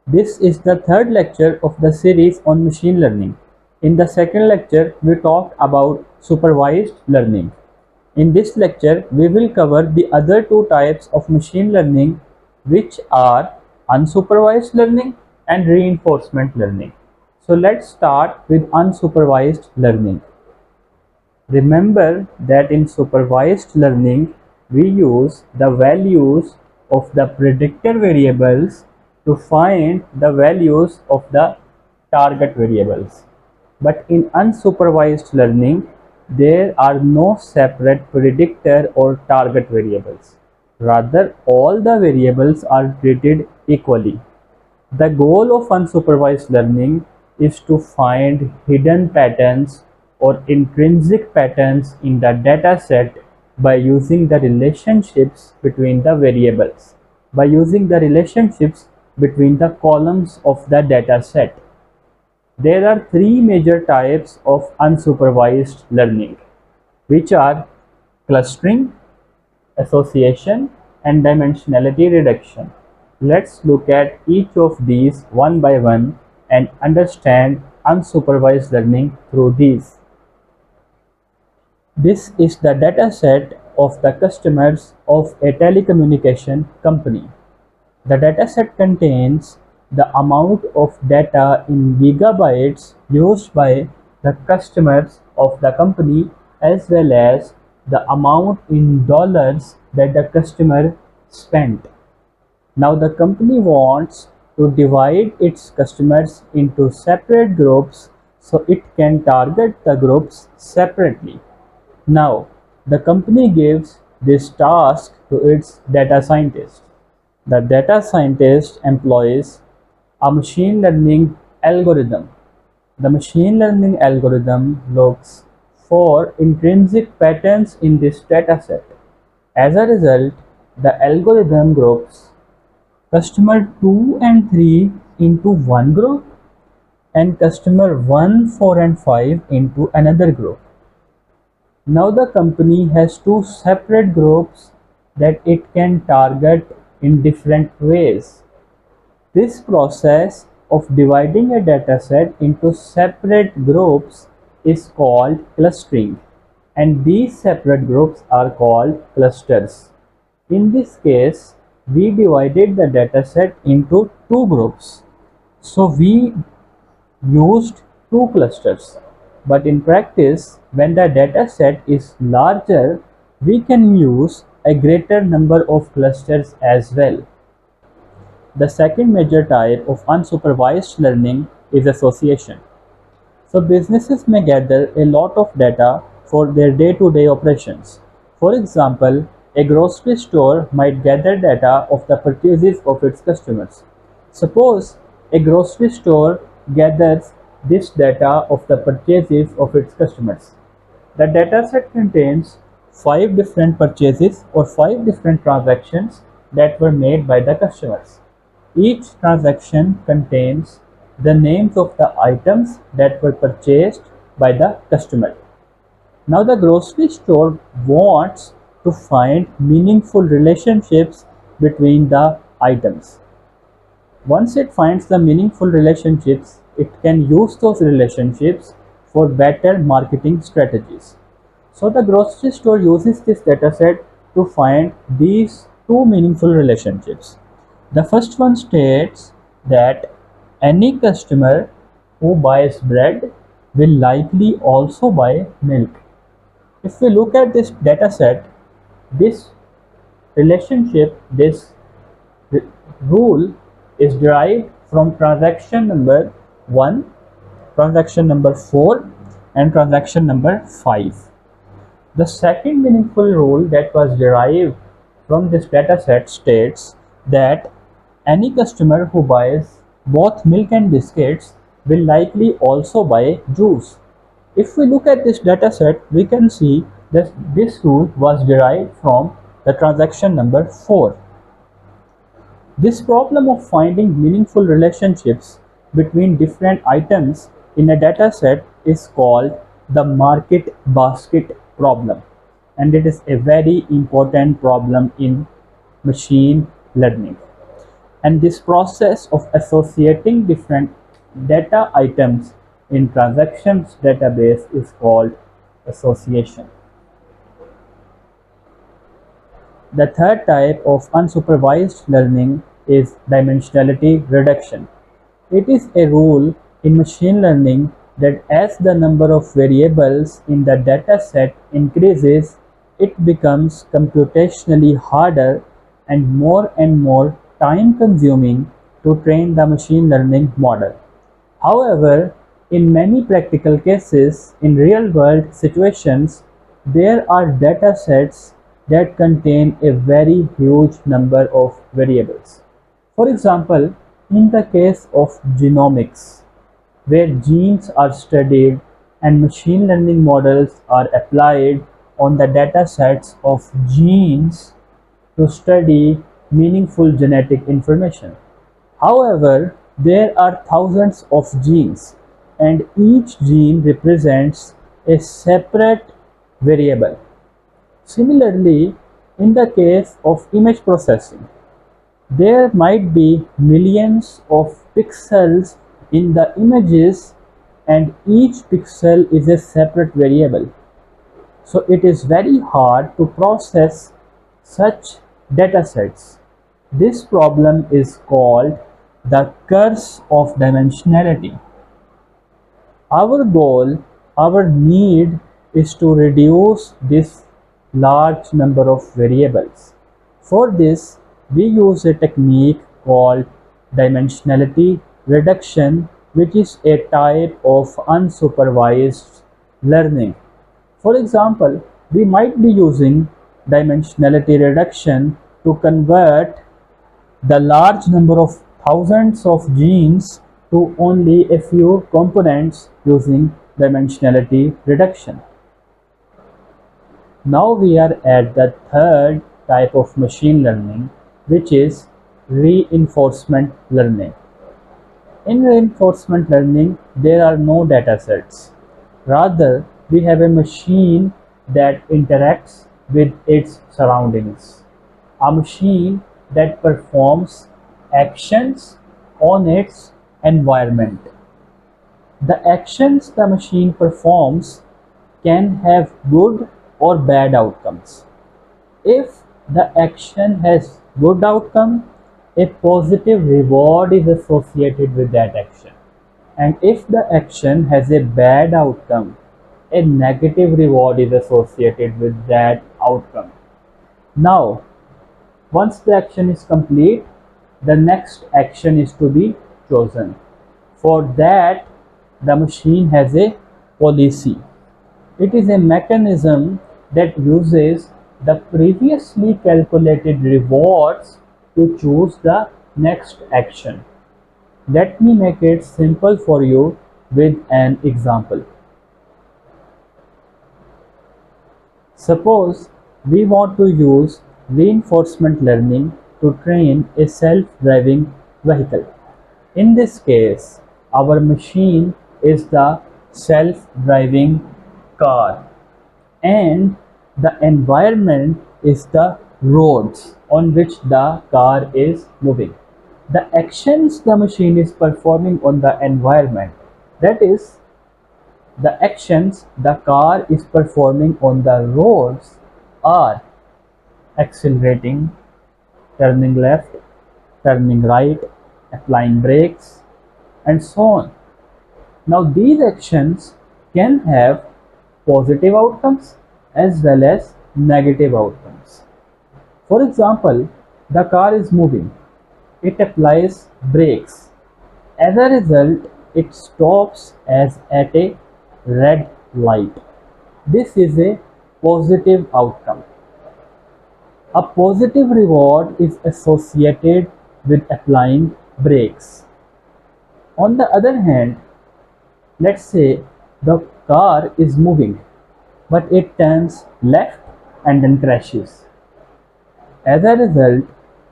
This is the third lecture of the series on machine learning. In the second lecture, we talked about supervised learning. In this lecture, we will cover the other two types of machine learning, which are unsupervised learning and reinforcement learning. So let's start with unsupervised learning. Remember that in supervised learning, we use the values of the predictor variables to find the values of the target variables. But in unsupervised learning, there are no separate predictor or target variables. Rather, all the variables are treated equally. The goal of unsupervised learning is to find hidden patterns or intrinsic patterns in the dataset by using the relationships between the variables, by using the relationships between the columns of the dataset. There are three major types of unsupervised learning, which are clustering, association, and dimensionality reduction. Let's look at each of these one by one and understand unsupervised learning through these. This is the dataset of the customers of a telecommunication company. The dataset contains the amount of data in gigabytes used by the customers of the company as well as the amount in dollars that the customer spent. Now the company wants to divide its customers into separate groups so it can target the groups separately. Now the company gives this task to its data scientist. The data scientist employs a machine learning algorithm. The machine learning algorithm looks for intrinsic patterns in this dataset. As a result, the algorithm groups customer 2 and 3 into one group and customer 1, 4 and 5 into another group. Now the company has two separate groups that it can target in different ways. This process of dividing a dataset into separate groups is called clustering, and these separate groups are called clusters. In this case, we divided the dataset into two groups. So we used two clusters. But in practice, when the dataset is larger, we can use a greater number of clusters as well. The second major type of unsupervised learning is association. So businesses may gather a lot of data for their day-to-day operations. For example, a grocery store might gather data of the purchases of its customers. Suppose a grocery store gathers this data of the purchases of its customers. The dataset contains 5 different purchases or 5 different transactions that were made by the customers. Each transaction contains the names of the items that were purchased by the customer. Now the grocery store wants to find meaningful relationships between the items. Once it finds the meaningful relationships, it can use those relationships for better marketing strategies. So the grocery store uses this dataset to find these two meaningful relationships. The first one states that any customer who buys bread will likely also buy milk. If we look at this dataset, this relationship, this rule is derived from transaction number 1, transaction number 4 and transaction number 5. The second meaningful rule that was derived from this dataset states that any customer who buys both milk and biscuits will likely also buy juice. If we look at this dataset, we can see that this rule was derived from the transaction number 4. This problem of finding meaningful relationships between different items in a dataset is called the market basket problem, and it is a very important problem in machine learning. And this process of associating different data items in transactions database is called association. The third type of unsupervised learning is dimensionality reduction. It is a rule in machine learning that as the number of variables in the dataset increases, it becomes computationally harder and more time consuming to train the machine learning model. However, in many practical cases, in real-world situations, there are datasets that contain a very huge number of variables. For example, in the case of genomics, where genes are studied and machine learning models are applied on the datasets of genes to study meaningful genetic information. However, there are thousands of genes, and each gene represents a separate variable. Similarly, in the case of image processing, there might be millions of pixels in the images, and each pixel is a separate variable. So it is very hard to process such datasets. This problem is called the curse of dimensionality. Our goal, our need is to reduce this large number of variables. For this, we use a technique called dimensionality reduction, which is a type of unsupervised learning. For example, we might be using dimensionality reduction to convert the large number of thousands of genes to only a few components using dimensionality reduction. Now we are at the third type of machine learning, which is reinforcement learning. In reinforcement learning, there are no datasets. Rather, we have a machine that interacts with its surroundings. A machine that performs actions on its environment. The actions the machine performs can have good or bad outcomes. If the action has good outcome, a positive reward is associated with that action. And if the action has a bad outcome, a negative reward is associated with that outcome. Now, once the action is complete, the next action is to be chosen. For that, the machine has a policy. It is a mechanism that uses the previously calculated rewards to choose the next action. Let me make it simple for you with an example. Suppose we want to use reinforcement learning to train a self-driving vehicle. In this case, our machine is the self-driving car, and the environment is the roads on which the car is moving. The actions the machine is performing on the environment, that is, the actions the car is performing on the roads, are accelerating, turning left, turning right, applying brakes, and so on. Now these actions can have positive outcomes as well as negative outcomes. For example, the car is moving. It applies brakes. As a result, it stops as at a red light. This is a positive outcome. A positive reward is associated with applying brakes. On the other hand, let's say the car is moving, but it turns left and then crashes. As a result,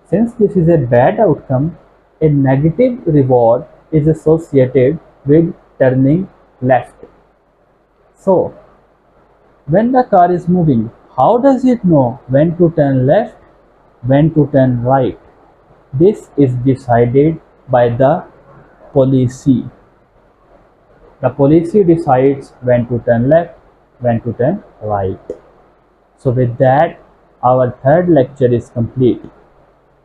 since this is a bad outcome, a negative reward is associated with turning left. So, when the car is moving, how does it know when to turn left, when to turn right? This is decided by the policy. The policy decides when to turn left, when to turn right. So with that, our third lecture is complete.